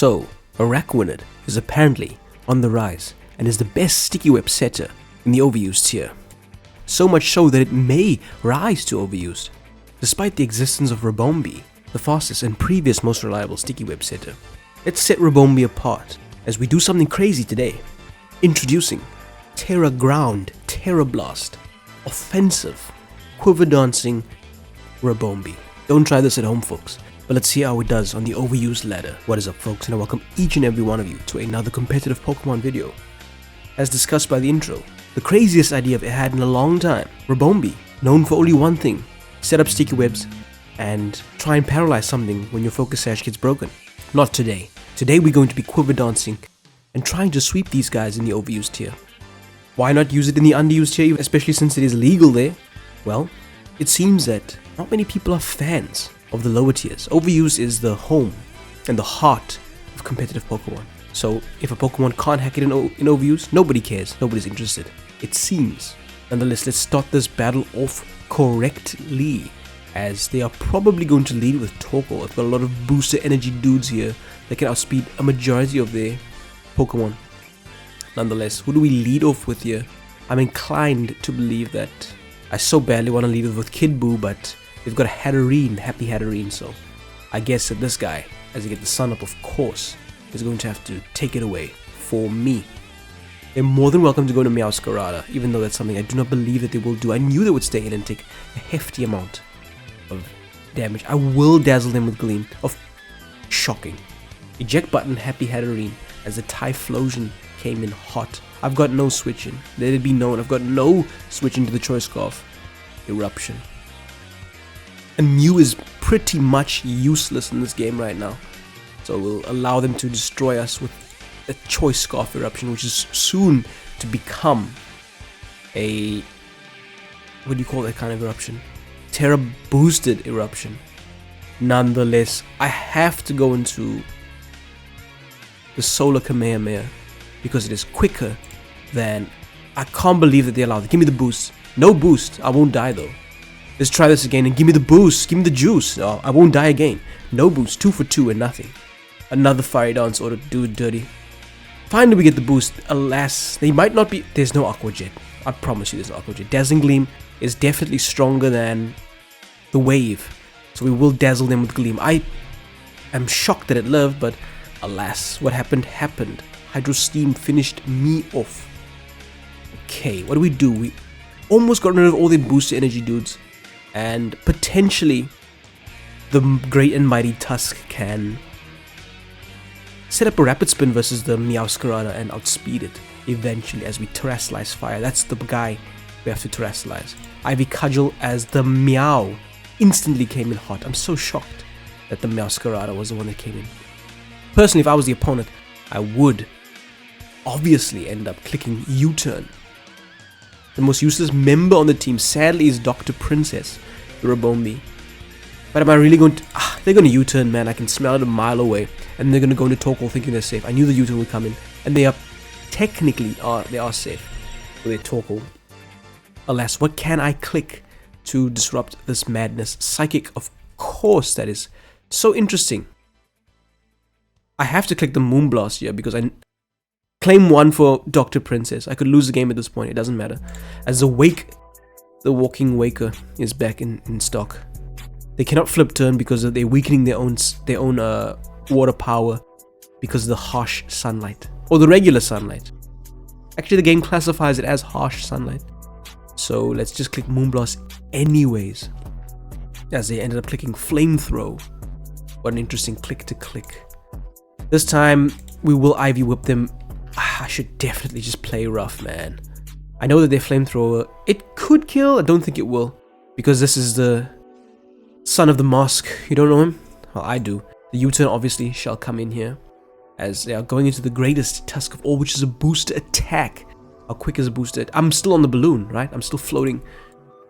So, Araquanid is apparently on the rise and is the best sticky web setter in the Overused tier. So much so that it may rise to Overused, despite the existence of Ribombee, the fastest and previous most reliable sticky web setter. Let's set Ribombee apart as we do something crazy today. Introducing Tera Ground Terablast Offensive Quiver Dancing Ribombee. Don't try this at home, folks, but let's see how it does on the Overused ladder. What is up, folks, and I welcome each and every one of you to another competitive Pokemon video. As discussed by the intro, the craziest idea I've had in a long time, Ribombee, known for only one thing: set up sticky webs and try and paralyze something when your focus sash gets broken. Not today. Today we're going to be quiver dancing and trying to sweep these guys in the Overused tier. Why not use it in the Underused tier, especially since it is legal there? Well, it seems that not many people are fans of the lower tiers. Overused is the home and the heart of competitive Pokemon. So if a Pokemon can't hack it in Overused, nobody cares, nobody's interested, it seems. Nonetheless, let's start this battle off correctly, as they are probably going to lead with Torkoal. I've got a lot of booster energy dudes here that can outspeed a majority of their Pokemon. Nonetheless, who do we lead off with here? I'm inclined to believe that I so badly want to lead off with Kid Buu, but we've got a Hatterene, Happy Hatterene, so I guess that this guy, as you get the sun up, of course, is going to have to take it away for me. They're more than welcome to go to Meowscarada, even though that's something I do not believe that they will do. I knew they would stay in and take a hefty amount of damage. I will dazzle them with Gleam. Shocking. Eject button, Happy Hatterene, as the Typhlosion came in hot. I've got no switching. Let it be known, I've got no switching to the Choice Scarf. Eruption. And Mew is pretty much useless in this game right now, so we'll allow them to destroy us with a Choice Scarf Eruption, which is soon to become a, what do you call that kind of eruption? Tera boosted eruption. Nonetheless, I have to go into the Solar Kamehameha because it is quicker than... I can't believe that they allowed it. Give me the boost. No boost. I won't die though. Let's try this again and give me the boost. Give me the juice. Oh, I won't die again. No boost. 2 for 2 and nothing. Another Fire Dance or to do it dirty. Finally we get the boost. Alas, they might not be... There's no Aqua Jet. I promise you there's no Aqua Jet. Dazzling Gleam is definitely stronger than the Wave, so we will dazzle them with Gleam. I am shocked that it lived, but alas, what happened happened. Hydro Steam finished me off. Okay, what do? We almost got rid of all the booster energy dudes, and potentially the great and mighty Tusk can set up a Rapid Spin versus the Meowscarada and outspeed it eventually as we Terrasilize Fire. That's the guy we have to Terrasilize. Ivy Cudgel as the Meow instantly came in hot. I'm so shocked that the Meowscarada was the one that came in. Personally, if I was the opponent, I would obviously end up clicking U-turn. The most useless member on the team, sadly, is Dr. Princess, the Ribombee. But am I really going to... they're going to U-turn, man. I can smell it a mile away. And they're going to go into Torkoal thinking they're safe. I knew the U-turn would come in. And they are technically... they are safe with their Torkoal. Alas, what can I click to disrupt this madness? Psychic, of course, that is so interesting. I have to click the Moonblast here because I claim 1 for Dr. Princess. I could lose the game at this point, it doesn't matter. As the Walking Waker is back in stock. They cannot flip turn because they're weakening their own water power because of the harsh sunlight. Or the regular sunlight. Actually, the game classifies it as harsh sunlight. So let's just click Moonblast anyways, as they ended up clicking Flamethrow. What an interesting click to click. This time we will Ivy Whip them. I should definitely just play rough, man. I know that their Flamethrower, it could kill. I don't think it will, because this is the Son of the Mask. You don't know him? Well, I do. The U-turn obviously shall come in here, as they are going into the greatest Tusk of all, which is a booster attack. How quick is a booster? I'm still on the balloon, right? I'm still floating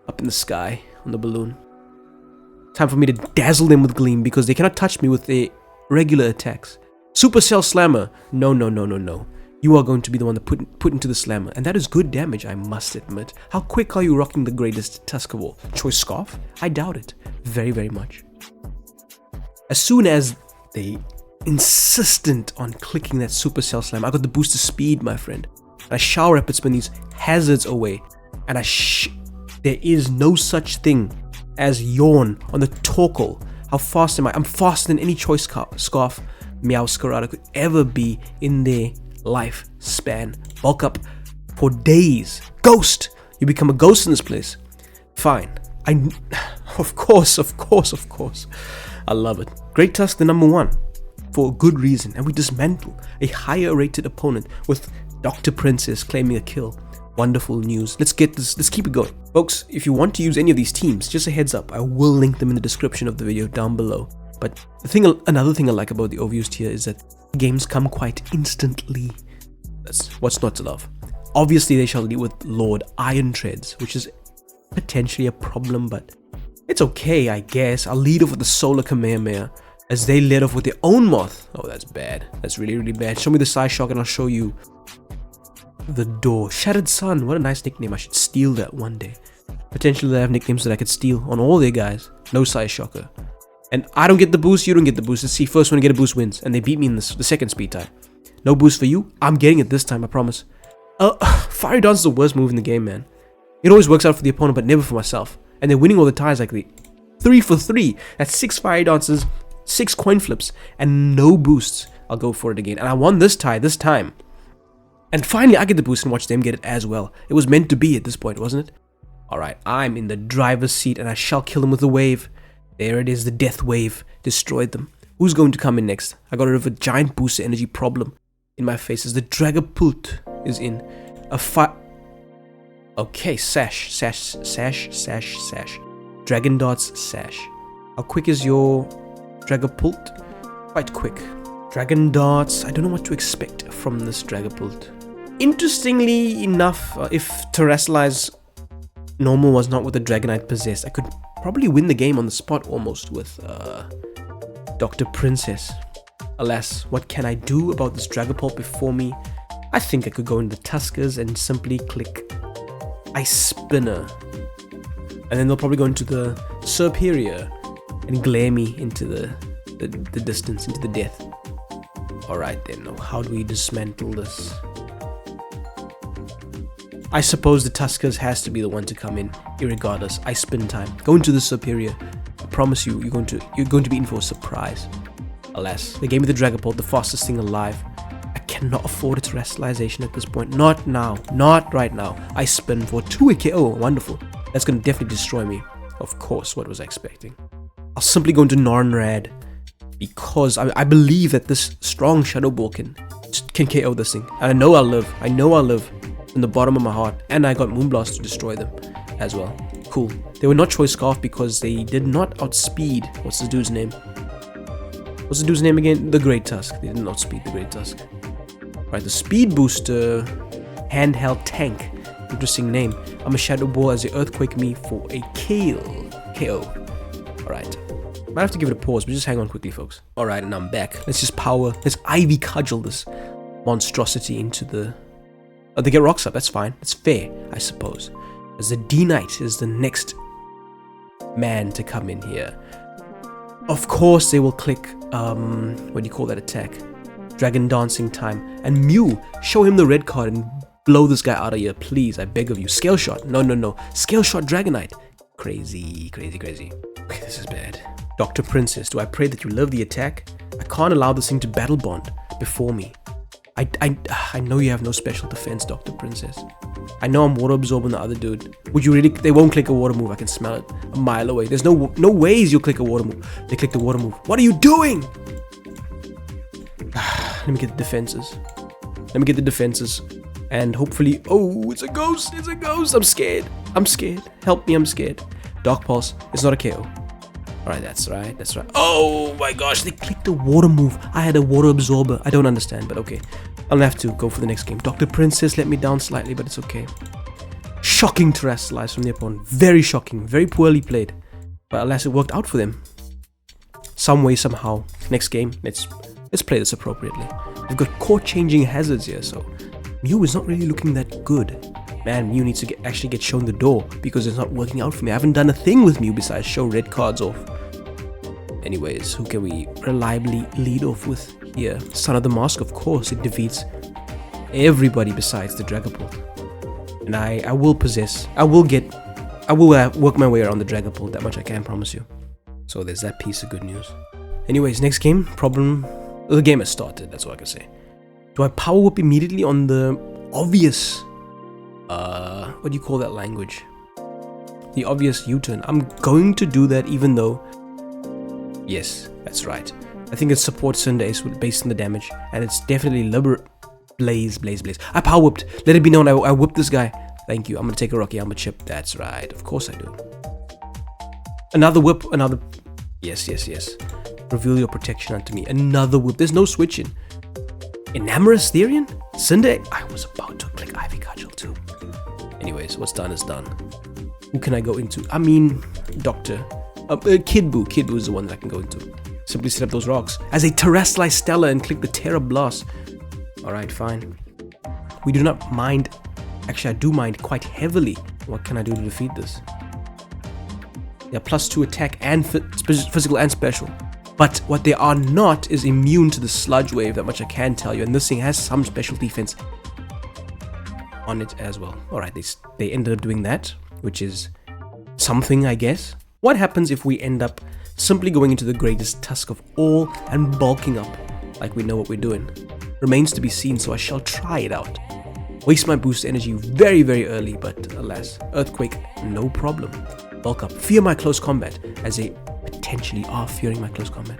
up in the sky on the balloon. Time for me to dazzle them with Gleam because they cannot touch me with their regular attacks. Supercell Slammer. No. You are going to be the one that put into the Slammer. And that is good damage, I must admit. How quick are you rocking the greatest Tusk of all? Choice Scarf? I doubt it. Very, very much. As soon as they insistent on clicking that Supercell Slam. I got the booster speed, my friend. I shower rapid spin these hazards away, and there is no such thing as yawn on the Torkoal. How fast am I? I'm faster than any choice scarf Meowscarada could ever be in their lifespan. Bulk up for days. Ghost! You become a ghost in this place. Fine. Of course. I love it. Great Tusk, the number 1. For a good reason. And we dismantle a higher rated opponent with Dr. Princess claiming a kill. Wonderful news. Let's keep it going. Folks, if you want to use any of these teams, just a heads up, I will link them in the description of the video down below. But another thing I like about the Overused Tier is that games come quite instantly. That's what's not to love. Obviously, they shall lead with Lord Iron Treads, which is potentially a problem, but it's okay, I guess. I'll lead off with the Solar Kamehameha, as they led off with their own Moth. Oh, that's bad. That's really, really bad. Show me the Psyshock and I'll show you the door. Shattered Sun, what a nice nickname. I should steal that one day. Potentially they have nicknames that I could steal on all their guys. No Psyshocker. And I don't get the boost, you don't get the boost. Let's see, first one to get a boost wins. And they beat me in the second speed tie. No boost for you. I'm getting it this time, I promise. Fiery Dance is the worst move in the game, man. It always works out for the opponent, but never for myself. And they're winning all the ties like the 3 for 3. That's 6 Fiery Dances, 6 coin flips, and no boosts. I'll go for it again. And I won this tie this time. And finally, I get the boost and watch them get it as well. It was meant to be at this point, wasn't it? Alright, I'm in the driver's seat and I shall kill them with the wave. There it is, the death wave. Destroyed them. Who's going to come in next? I got rid of a giant booster energy problem in my face as the Dragapult is in. Okay, Sash. Dragon Darts, Sash. How quick is your Dragapult? Quite quick. Dragon Darts, I don't know what to expect from this Dragapult. Interestingly enough, if Terrestrialize normal was not with the Dragonite possessed, I could probably win the game on the spot almost with Dr. Princess. Alas, what can I do about this Dragapult before me? I think I could go in the Tuskers and simply click Ice Spinner. And then they'll probably go into the Superior and glare me into the distance, into the death. Alright then, how do we dismantle this? I suppose the Tuskers has to be the one to come in, irregardless. Ice Spin time. Go into the Superior. I promise you, you're going to be in for a surprise. Alas, they gave me the Dragapult, the fastest thing alive. I cannot afford a Terrestrialization at this point. Not now. Not right now. Ice Spin for 2 KO. Wonderful. That's going to definitely destroy me. Of course, what was I expecting? I'll simply go into Narnrad because I believe that this strong Shadow Ball can KO this thing. And I know I'll live. I know I'll live in the bottom of my heart. And I got Moonblast to destroy them as well. Cool. They were not Choice Scarf because they did not outspeed. What's the dude's name? What's the dude's name again? The Great Tusk. They did not outspeed the Great Tusk. Right, the Speed Booster Handheld Tank. Interesting name. I'm a Shadow Ball as the Earthquake me for a KO. Alright. Might have to give it a pause, but just hang on quickly, folks. Alright, and I'm back. Let's just power. Let's Ivy Cudgel this monstrosity into the... Oh, they get rocks up. That's fine. That's fair, I suppose. As the D-Knight is the next man to come in here. Of course, they will click, what do you call that attack? Dragon Dancing time. And Mew, show him the red card and blow this guy out of here, please. I beg of you. Scale Shot. No. Scale Shot Dragonite. Crazy. Okay, this is bad. Dr. Princess, do I pray that you love the attack? I can't allow this thing to battle bond before me. I know you have no special defense, Dr. Princess. I know I'm water absorbing the other dude. Would you really? They won't click a water move. I can smell it a mile away. There's no ways you'll click a water move. They click the water move. What are you doing? Let me get the defenses. And hopefully... Oh, it's a ghost. I'm scared. Help me, I'm scared. Dark Pulse. It's not a KO. Alright, that's right. Oh my gosh, they clicked the water move. I had a water absorber. I don't understand, but okay. I'll have to go for the next game. Dr. Princess let me down slightly, but it's okay. Shocking Terrestrialize from the opponent. Very shocking. Very poorly played. But alas, it worked out for them. Some way, somehow. Next game, let's play this appropriately. We've got court-changing hazards here, so... Mew is not really looking that good. Man, Mew needs to actually get shown the door because it's not working out for me. I haven't done a thing with Mew besides show red cards off. Anyways, who can we reliably lead off with here? Son of the Mask, of course. It defeats everybody besides the Dragapult. And I will work my way around the Dragapult, that much I can promise you. So there's that piece of good news. Anyways, next game, the game has started, that's all I can say. Do I power whip immediately on the obvious, what do you call that language? The obvious U-turn. I'm going to do that even though, yes, that's right. I think it's support Cinderace based on the damage, and it's definitely Blaze. I power whipped. Let it be known, I whipped this guy. Thank you. I'm gonna take a Rocky Helmet chip. That's right. Of course I do. Another whip. Another. Yes. Reveal your protection unto me. Another whip. There's no switching. Enamorus Therian? Cinderace? I was about to click Ivy Cudgel too. Anyways, what's done is done. Who can I go into? I mean, Doctor. Kid Buu. Kid Buu is the one that I can go into. Simply set up those rocks as a Terrestrial Stella and click the Tera Blast. Alright, fine. We do not mind. Actually, I do mind quite heavily. What can I do to defeat this? Yeah, +2 attack and physical and special. But what they are not is immune to the Sludge Wave, that much I can tell you. And this thing has some special defense on it as well. Alright, they ended up doing that, which is something, I guess. What happens if we end up simply going into the greatest tusk of all and bulking up like we know what we're doing? Remains to be seen, so I shall try it out. Waste my boost energy very, very early, but alas, Earthquake, no problem. Bulk up, fear my close combat, as they potentially are fearing my close combat.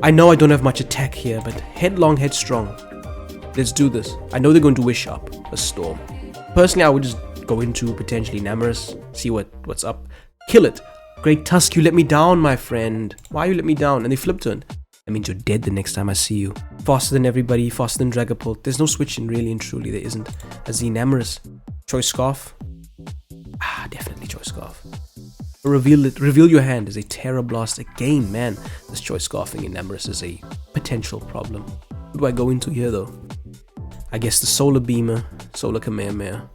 I know I don't have much attack here, but headlong, headstrong. Let's do this. I know they're going to wish up a storm. Personally, I would just go into potentially Enamorus, see what's up, kill it. Great Tusk, you let me down, my friend. Why you let me down? And they flip turn. That means you're dead the next time I see you. Faster than everybody, faster than Dragapult. There's no switching, really and truly, there isn't. As the Enamorus. Choice Scarf. Definitely Choice Scarf. Reveal your hand as a Tera Blast again, man. This Choice Scarfing Enamorus is a potential problem. What do I go into here though? I guess the Solar Beamer, Solar Kamehameha.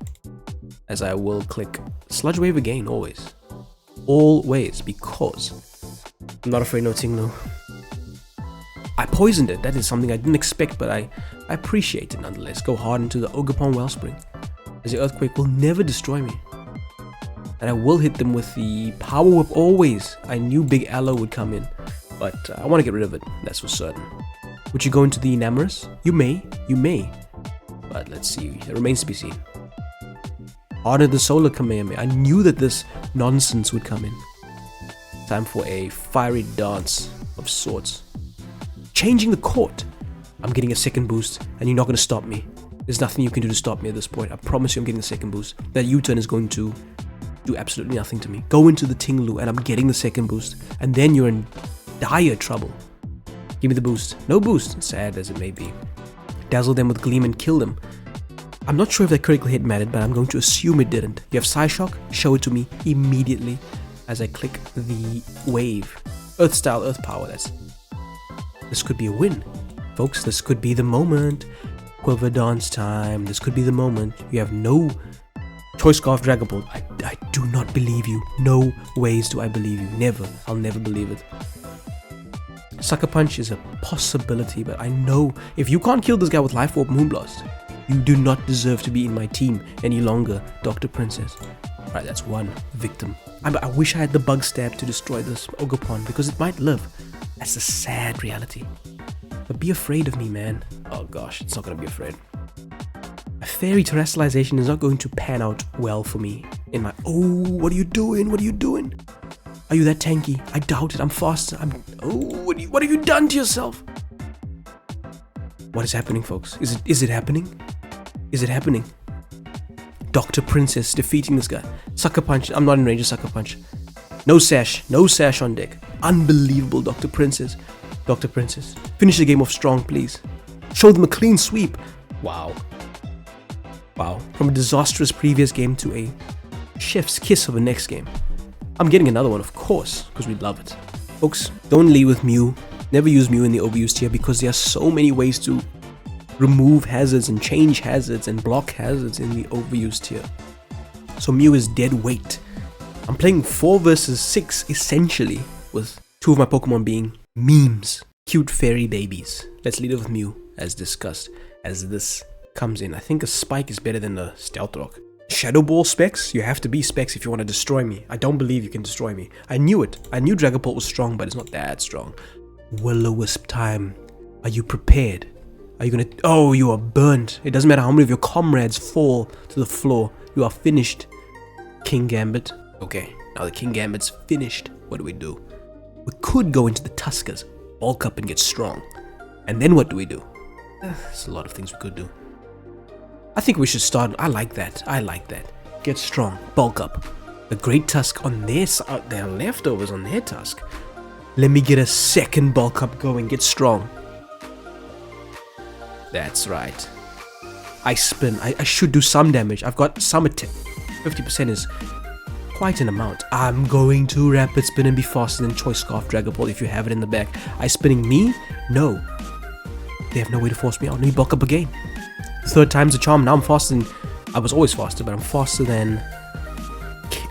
As I will click Sludge Wave again, always. Always, because I'm not afraid no Tinglu. I poisoned it. That is something I didn't expect, but I appreciate it nonetheless. Go hard into the Ogerpon Wellspring, as the Earthquake will never destroy me. And I will hit them with the Power Whip always. I knew Big Aloe would come in, but I want to get rid of it, that's for certain. Would you go into the Enamorus? You may. But let's see, it remains to be seen. Honor the Solar Kamehameha. I knew that this nonsense would come in. Time for a fiery dance of sorts. Changing the court. I'm getting a second boost, and you're not going to stop me. There's nothing you can do to stop me at this point. I promise you I'm getting the second boost. That U-turn is going to do absolutely nothing to me. Go into the Tinglu, and I'm getting the second boost. And then you're in dire trouble. Give me the boost. No boost, sad as it may be. Dazzle them with Gleam and kill them. I'm not sure if that critical hit mattered, but I'm going to assume it didn't. You have Psyshock? Show it to me immediately as I click the wave. Earth Style, Earth Power, this could be a win. Folks, this could be the moment. Quiver Dance time. This could be the moment. You have no Choice Scarf Dragapult. I do not believe you. No ways do I believe you. Never. I'll never believe it. Sucker Punch is a possibility, but I know if you can't kill this guy with Life Orb Moonblast, you do not deserve to be in my team any longer, Dr. Princess. Alright, that's one victim. I wish I had the Bug Stab to destroy this Ogerpon, because it might live. That's a sad reality. But be afraid of me, man. Oh gosh, it's not gonna be afraid. A Fairy Terrestrialization is not going to pan out well for me. In my, what are you doing? What are you doing? Are you that tanky? I doubt it. I'm faster. What have you done to yourself? What is happening, folks? Is it happening? Is it happening? Dr. Princess defeating this guy. Sucker Punch. I'm not in range of Sucker Punch. No sash on deck. Unbelievable, Dr. Princess. Dr. Princess, finish the game off strong, please. Show them a clean sweep. Wow. From a disastrous previous game to a chef's kiss of a next game. I'm getting another one, of course, because we love it. Folks, don't lead with Mew. Never use Mew in the Overused Tier, because there are so many ways to remove hazards and change hazards and block hazards in the Overused Tier. So Mew is dead weight. I'm playing 4 versus 6 essentially with Two of my Pokemon being memes. Cute fairy babies. Let's lead off with Mew, as discussed, as this comes in. I think a Spike is better than a Stealth Rock. Shadow Ball Specs? You have to be Specs if you want to destroy me. I don't believe you can destroy me. I knew it. I knew Dragapult was strong, but it's not that strong. Will-O-Wisp time. Are you prepared? Are you gonna... Oh, you are burnt. It doesn't matter how many of your comrades fall to the floor. You are finished. King Gambit. Okay, now the King Gambit's finished. What do? We could go into the Tuskers, bulk up and get strong. And then what do? There's a lot of things we could do. I think we should start... I like that. Get strong, bulk up. The Great Tusk on their side, their leftovers on their Tusk. Let me get a second bulk up going, get strong. That's right. I spin. I should do some damage. I've got some attack. 50% is quite an amount. I'm going to rapid spin and be faster than Choice Scarf Dragapult if you have it in the back. I spinning me? No. They have no way to force me out. Let me bulk up again. Third time's a charm. Now I'm faster than... I was always faster, but I'm faster than...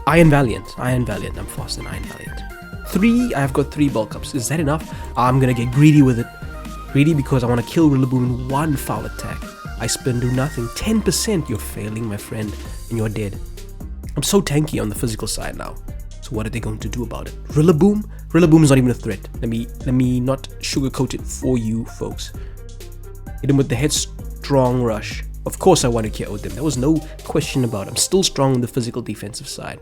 Iron Valiant. I'm faster than Iron Valiant. I've got 3 bulk ups. Is that enough? I'm gonna get greedy with it. Greedy because I want to kill Rillaboom in one foul attack. I spin, do nothing. 10%. You're failing, my friend, and you're dead. I'm so tanky on the physical side now. So what are they going to do about it? Rillaboom? Rillaboom is not even a threat. Let me not sugarcoat it for you folks. Hit him with the headstrong rush. Of course I want to KO them. There was no question about it. I'm still strong on the physical defensive side.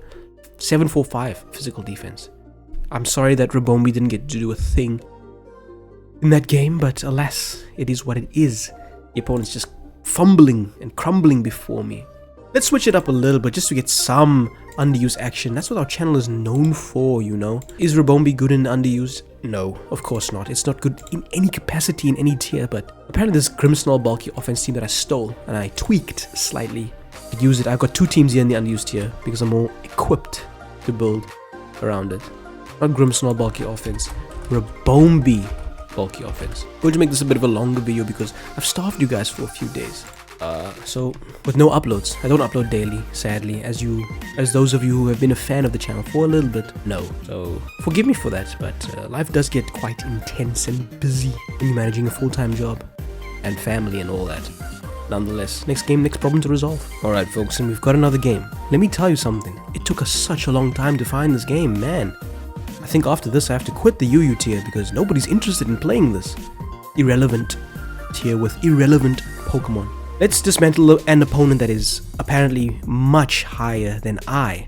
745 physical defense. I'm sorry that Ribombee didn't get to do a thing in that game, but alas, it is what it is. The opponent's just fumbling and crumbling before me. Let's switch it up a little bit just to get some underused action. That's what our channel is known for, you know. Is Ribombee good in underused? No, of course not. It's not good in any capacity, in any tier, but apparently this Grimmsnarl bulky offense team that I stole and I tweaked slightly. I use it. I've got 2 teams here in the underused tier because I'm more equipped to build around it. Not Grimmsnarl bulky offense, Ribombee bulky offense. I'm going to make this a bit of a longer video because I've starved you guys for a few days. So with no uploads. I don't upload daily, sadly, as those of you who have been a fan of the channel for a little bit know. So forgive me for that, but life does get quite intense and busy when you're managing a full-time job and family and all that. Nonetheless, next game, next problem to resolve. Alright folks, and we've got another game. Let me tell you something. It took us such a long time to find this game, man. I think after this I have to quit the UU tier because nobody's interested in playing this irrelevant tier with irrelevant Pokemon. Let's dismantle an opponent that is apparently much higher than I,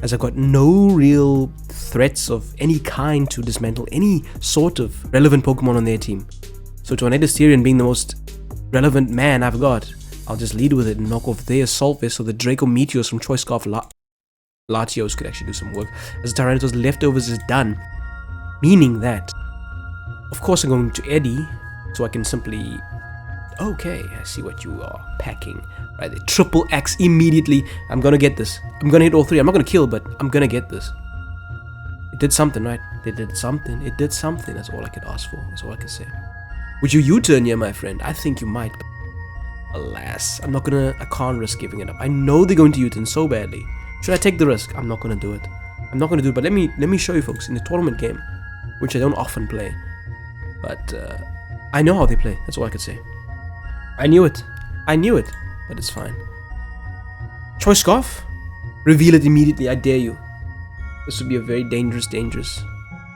as I've got no real threats of any kind to dismantle any sort of relevant Pokemon on their team. So Tornadus being the most relevant man I've got, I'll just lead with it and knock off their Assault Vest, so the Draco Meteors from Choice Scarf Latios could actually do some work, as the Tyranitar's leftovers is done. Meaning that, of course I'm going to Eddie, so I can simply... Okay, I see what you are packing. Right, the triple axe immediately. I'm gonna get this. I'm gonna hit all 3. I'm not gonna kill, but I'm gonna get this. It did something, right? It did something. It did something. That's all I could ask for. That's all I can say. Would you U-turn here, my friend? I think you might. But alas, I can't risk giving it up. I know they're going to U-turn so badly. Should I take the risk? I'm not gonna do it. I'm not gonna do it, but let me show you folks in the tournament game, which I don't often play. But I know how they play. That's all I could say. I knew it, but it's fine. Choice Scarf? Reveal it immediately, I dare you. This would be a very dangerous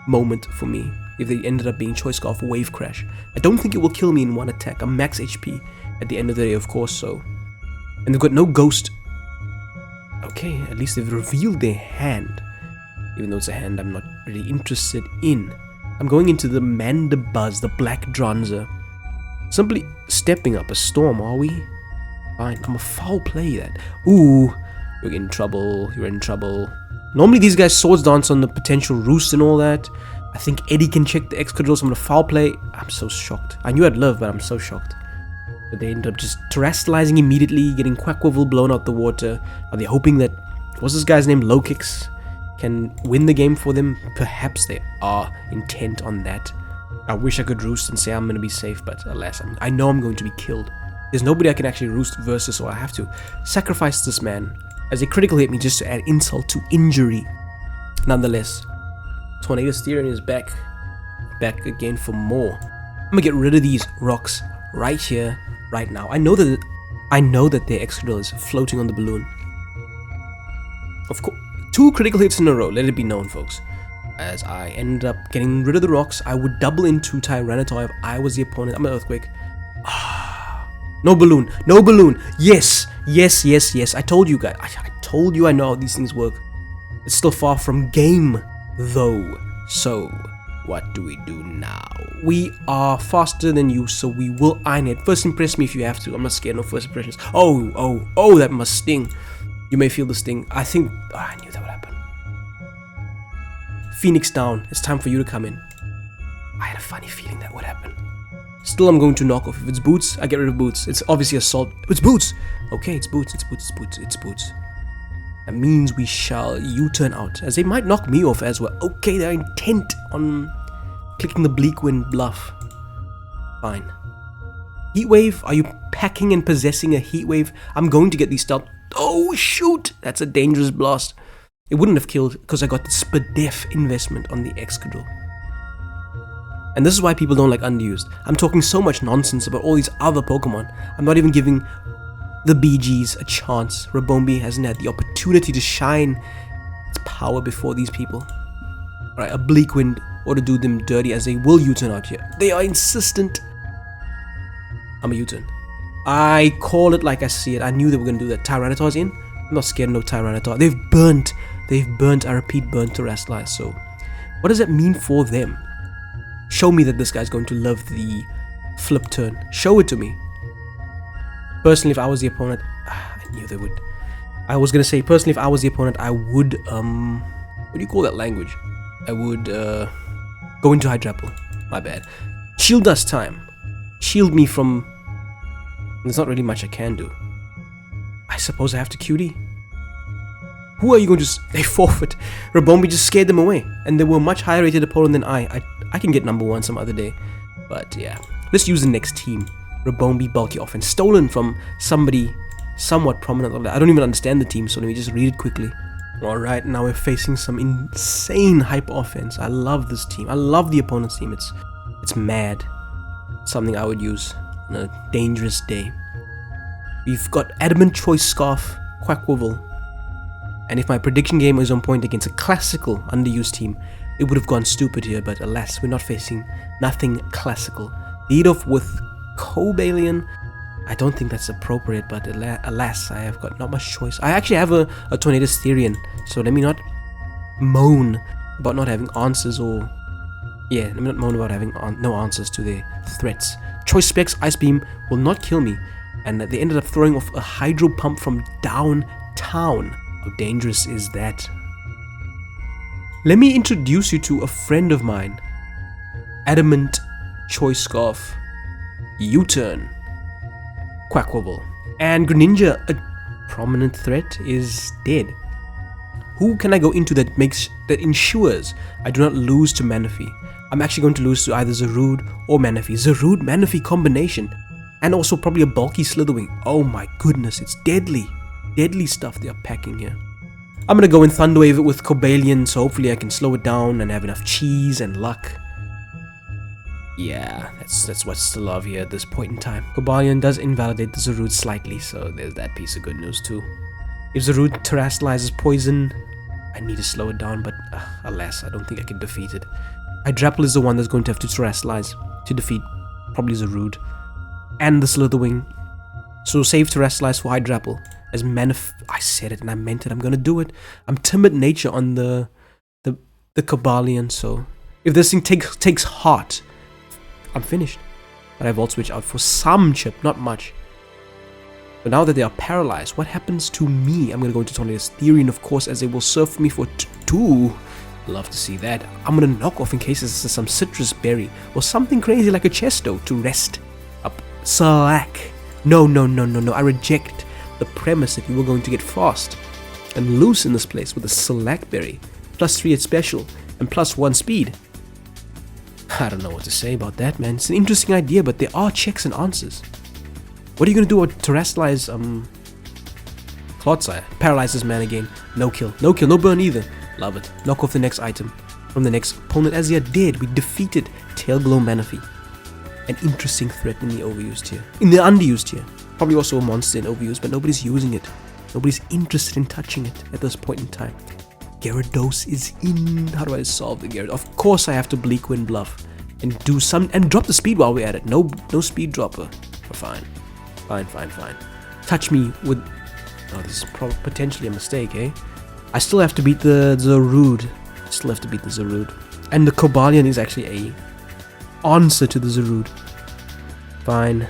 moment for me if they ended up being Choice Scarf Wave Crash. I don't think it will kill me in one attack. I'm max HP at the end of the day, of course, so. And they've got no Ghost. Okay, at least they've revealed their hand. Even though it's a hand I'm not really interested in. I'm going into the Mandibuzz, the Black Dronzer. Simply stepping up a storm, are we? Fine, I'm a foul play that. Ooh, you're in trouble, you're in trouble. Normally these guys swords dance on the potential roost and all that. I think Eddie can check the Excadrill, so I'm gonna foul play. I'm so shocked. I knew I'd live, but I'm so shocked. But they end up just terrestrializing immediately, getting Quackwivel blown out the water. Are they hoping that, what's this guy's name, Lokix, can win the game for them? Perhaps they are intent on that. I wish I could roost and say I'm going to be safe, but alas, I know I'm going to be killed. There's nobody I can actually roost versus, so I have to sacrifice this man as a critical hit me just to add insult to injury. Nonetheless, Tornadus Tier is back back again for more. I'm gonna get rid of these rocks right here, right now. I know that their Excadrill is floating on the balloon. Of course, 2 critical hits in a row, let it be known, folks. As I ended up getting rid of the rocks, I would double into Tyranitar if I was the opponent. I'm an Earthquake. No balloon, no balloon. Yes, yes, yes, yes. I told you guys. I told you I know how these things work. It's still far from game, though. So, what do we do now? We are faster than you, so we will iron it. First impress me if you have to. I'm not scared, no first impressions. Oh, that must sting. You may feel the sting. I think... I knew that would happen. Phoenix down. It's time for you to come in. I had a funny feeling that would happen. Still, I'm going to knock off. If it's Boots, I get rid of Boots. It's obviously Assault. It's Boots! Okay, it's Boots, it's Boots, it's Boots, it's Boots. That means we shall U-turn out, as they might knock me off as well. Okay, they're intent on clicking the Bleak Wind bluff. Fine. Heat Wave? Are you packing and possessing a Heat Wave? I'm going to get these stuff. Oh, shoot! That's a dangerous blast. It wouldn't have killed because I got the Spadef investment on the Excadrill. And this is why people don't like Underused. I'm talking so much nonsense about all these other Pokemon. I'm not even giving the BGs a chance. Ribombee hasn't had the opportunity to shine its power before these people. Alright, a Bleak Wind or to do them dirty, as they will U-turn out here. They are insistent. I'm a U-turn. I call it like I see it. I knew they were going to do that. Tyranitar's in. I'm not scared of no Tyranitar. They've burnt, I repeat, burnt Terastalize. So, what does that mean for them? Show me that this guy's going to love the flip turn. Show it to me. Personally, if I was the opponent, I knew they would. I was going to say, personally, if I was the opponent, I would, what do you call that language? I would, go into Hydrapple. My bad. Shield Dust time. Shield me from... There's not really much I can do. I suppose I have to QD. Who are you going to... They forfeit. Ribombee just scared them away. And they were a much higher rated opponent than I can get number 1 some other day. But yeah. Let's use the next team. Ribombee bulky offense. Stolen from somebody somewhat prominent. I don't even understand the team, so let me just read it quickly. Alright, now we're facing some insane hype offense. I love this team. I love the opponent's team. It's mad. Something I would use on a dangerous day. We've got Adamant Choice Scarf, Quackwivel. And if my prediction game was on point against a classical Underused team, it would have gone stupid here, but alas, we're not facing nothing classical. Lead off with Cobalion. I don't think that's appropriate, but alas, I have got not much choice. I actually have a Tornadus Therian, so let me not moan about not having answers, or... Yeah, let me not moan about having no answers to their threats. Choice Specs Ice Beam will not kill me, and they ended up throwing off a Hydro Pump from downtown. How dangerous is that? Let me introduce you to a friend of mine. Adamant Choice Scarf. U-turn. Quackwivel. And Greninja, a prominent threat, is dead. Who can I go into that ensures I do not lose to Manaphy? I'm actually going to lose to either Zarude or Manaphy. Zarude Manaphy combination. And also probably a bulky Slitherwing. Oh my goodness, it's deadly. Deadly stuff they are packing here. I'm gonna go in Thunder Wave it with Cobalion, so hopefully I can slow it down and have enough cheese and luck. Yeah, that's what's to love here at this point in time. Cobalion does invalidate the Zarude slightly, so there's that piece of good news too. If Zarude terastalizes poison, I need to slow it down, but alas, I don't think I can defeat it. Hydrapple is the one that's going to have to terastalize to defeat probably Zarude and the Slitherwing. So save terastalize for Hydrapple. As I said it and I meant it. I'm gonna do it. I'm timid nature on the Cobalion, so if this thing takes heart, I'm finished. But I Volt Switch out for some chip, not much. But now that they are paralyzed, what happens to me? I'm gonna go into Tornadus Therian, of course, as they will surf me for 2. Love to see that. I'm gonna knock off in case there's some citrus berry or something crazy like a Chesto to rest up. Slack. No. I reject the premise that you were going to get fast and loose in this place with a Slack Berry. +3 at special and +1 speed. I don't know what to say about that, man. It's an interesting idea, but there are checks and answers. What are you gonna do with Terastalize, Clodsire? Paralyzes man again. No kill, no burn either. Love it. Knock off the next item. from the next opponent. As he did, we defeated Tailglow Manaphy. An interesting threat in the overused tier. In the underused tier. Probably also a monster in overused, but nobody's using it. Nobody's interested in touching it at this point in time. Gyarados is in. How do I solve the Gyarados? Of course I have to Bleak Wind Bluff and do some and drop the speed while we're at it. No speed dropper. But fine. Fine. Touch me with. Oh, this is potentially a mistake, eh? I still have to beat the Zarude. And the Cobalion is actually a answer to the Zarude. Fine.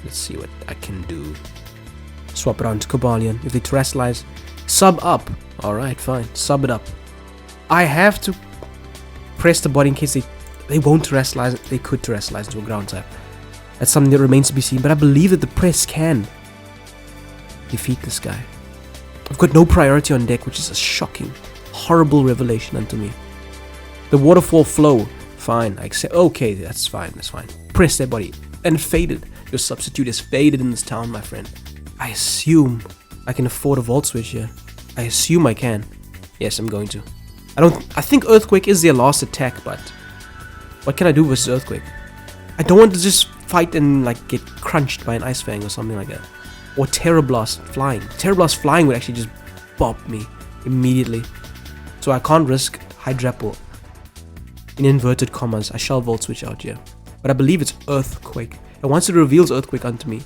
Let's see what I can do. Swap it on to Cobalion. If they terrestrialize, sub up. Alright, fine. Sub it up. I have to press the button in case they won't terrestrialize. They could terrestrialize into a ground type. That's something that remains to be seen. But I believe that the press can defeat this guy. I've got no priority on deck, which is a shocking, horrible revelation unto me. The waterfall flow. Fine. I accept. Okay, that's fine. Press that body. And faded. Your substitute is faded in this town, my friend. I assume I can afford a Volt Switch here. I assume I can. Yes, I'm going to. I think Earthquake is their last attack, but what can I do versus Earthquake? I don't want to just fight and like get crunched by an Ice Fang or something like that. Or Tera Blast Flying. Tera Blast Flying would actually just bop me immediately. So I can't risk Hydrapple. In inverted commas, I shall Volt Switch out here. But I believe it's Earthquake. And once it reveals Earthquake unto me,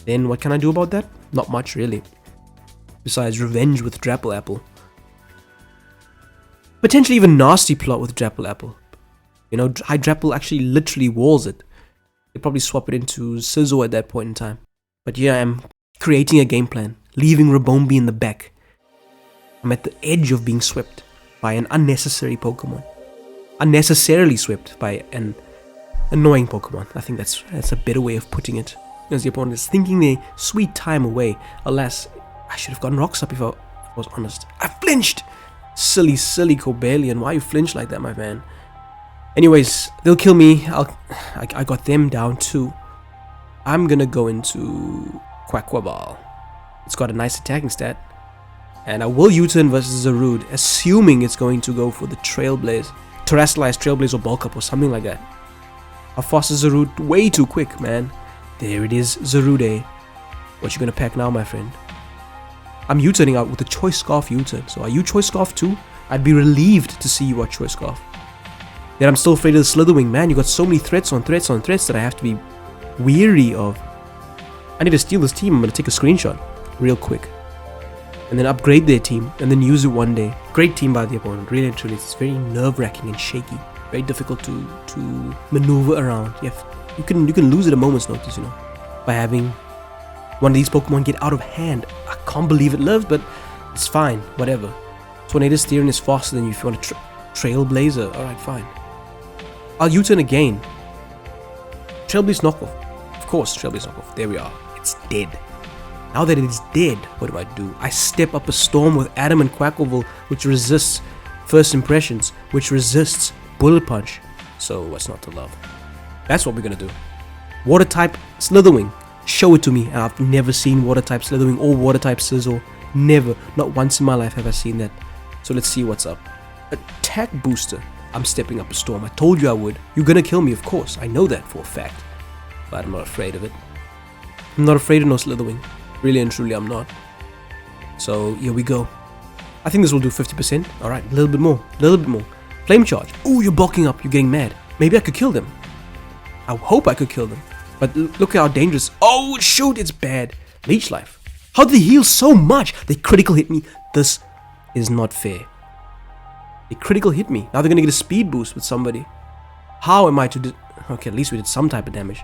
then what can I do about that? Not much, really. Besides revenge with Drapple Apple. Potentially even nasty plot with Drapple Apple. You know, Hydrapple actually literally walls it. They probably swap it into Scizor at that point in time. But here I am creating a game plan, leaving Ribombee in the back. I'm at the edge of being swept by an unnecessary Pokemon. Unnecessarily swept by an annoying Pokemon. I think that's a better way of putting it. As the opponent is thinking their sweet time away. Alas, I should have gotten Rocks up if I was honest. I flinched! Silly Cobalion. Why you flinch like that, my man? Anyways, they'll kill me. I got them down too. I'm gonna go into Quaquaball. It's got a nice attacking stat. And I will U-turn versus Zarude, assuming it's going to go for the Trailblaze. Terrestrialize, Trailblaze, or Bulk Up, or something like that. How fast is Zarude? Way too quick, man. There it is, Zarude. What you gonna pack now, my friend? I'm U-turning out with a Choice Scarf U-turn. So are you Choice Scarf too? I'd be relieved to see you are Choice Scarf. Yet I'm still afraid of the Slitherwing, man. You got so many threats on threats on threats that I have to be weary of. I need to steal this team. I'm gonna take a screenshot real quick. And then upgrade their team and then use it one day. Great team by the opponent, really and truly. It's very nerve-wracking and shaky. Very difficult to maneuver around. You can lose at a moment's notice, you know, by having one of these Pokemon get out of hand. I can't believe it lived, but it's fine, whatever. Tornadus Steering is faster than you if you want a Trailblazer. Alright, fine. I'll U-turn again. Trailblaze knockoff. Of course, Trailblaze knockoff. There we are. It's dead. Now that it is dead, what do? I step up a storm with Adam and Quackleval, which resists First Impressions, which resists Bullet Punch. So what's not to love? That's what we're gonna do. Water type Slitherwing. Show it to me. And I've never seen Water type Slitherwing or Water type Scizor. Never. Not once in my life have I seen that. So let's see what's up. Attack booster. I'm stepping up a storm. I told you I would. You're gonna kill me, of course. I know that for a fact. But I'm not afraid of it. I'm not afraid of no Slitherwing. Really and truly, I'm not. So here we go. I think this will do 50%. Alright, a little bit more. Flame Charge. Ooh, you're bulking up. You're getting mad. Maybe I could kill them. I hope I could kill them. But look how dangerous. Oh, shoot, it's bad. Leech Life. How did they heal so much? They critical hit me. This is not fair. They critical hit me. Now they're gonna get a speed boost with somebody. How am I to do? Okay, at least we did some type of damage.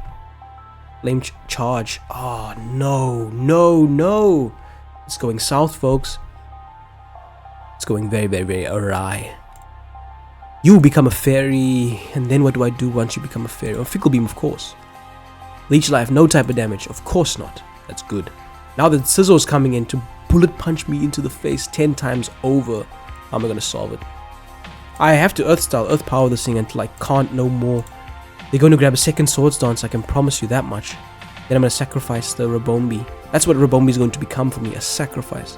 Flame Charge. Oh, no. It's going south, folks. It's going very, very, very awry. You become a fairy, and then what do I do once you become a fairy? Oh, Fickle Beam, of course. Leech Life, no type of damage. Of course not. That's good. Now that Scizor's coming in to bullet punch me into the face 10 times over, how am I going to solve it? I have to Earth Power this thing until I can't no more. They're going to grab a second Swords Dance, I can promise you that much. Then I'm going to sacrifice the Ribombee. That's what Ribombee is going to become for me, a sacrifice.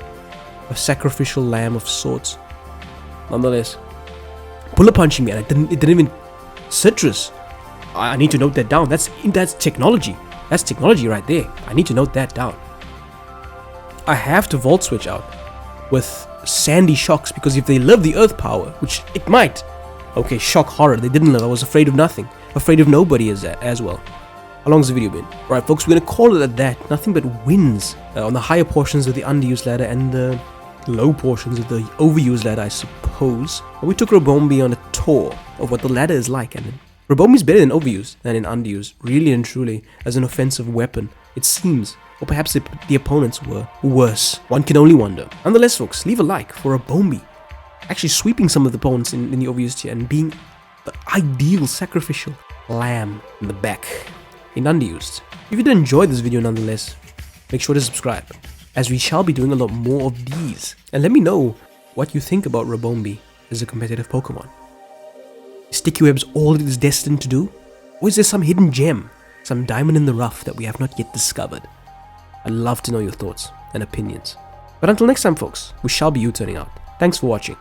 A sacrificial lamb of sorts. Nonetheless, bullet punching me, and it didn't even citrus. I need to note that down. That's technology. That's technology right there. I need to note that down. I have to Volt Switch out with Sandy Shocks, because if they live the Earth power, which it might. Okay, Shock Horror. They didn't live. I was afraid of nothing. Afraid of nobody as well. How long has the video been? Right, folks, we're going to call it at that. Nothing but wins on the higher portions of the underused ladder and the low portions of the overused ladder, I suppose. We took Ribombee on a tour of what the ladder is like, and Ribombee is better in overused than in underused, really and truly, as an offensive weapon, it seems. Or perhaps the opponents were worse. One can only wonder. Nonetheless, folks, leave a like for Ribombee actually sweeping some of the opponents in the Overused Tier and being the ideal sacrificial lamb in the back in underused. If you did enjoy this video nonetheless, make sure to subscribe, as we shall be doing a lot more of these. And let me know what you think about Ribombee as a competitive Pokemon. Is Sticky Webs all it is destined to do? Or is there some hidden gem, some diamond in the rough that we have not yet discovered? I'd love to know your thoughts and opinions. But until next time, folks, we shall be U-turning out. Thanks for watching.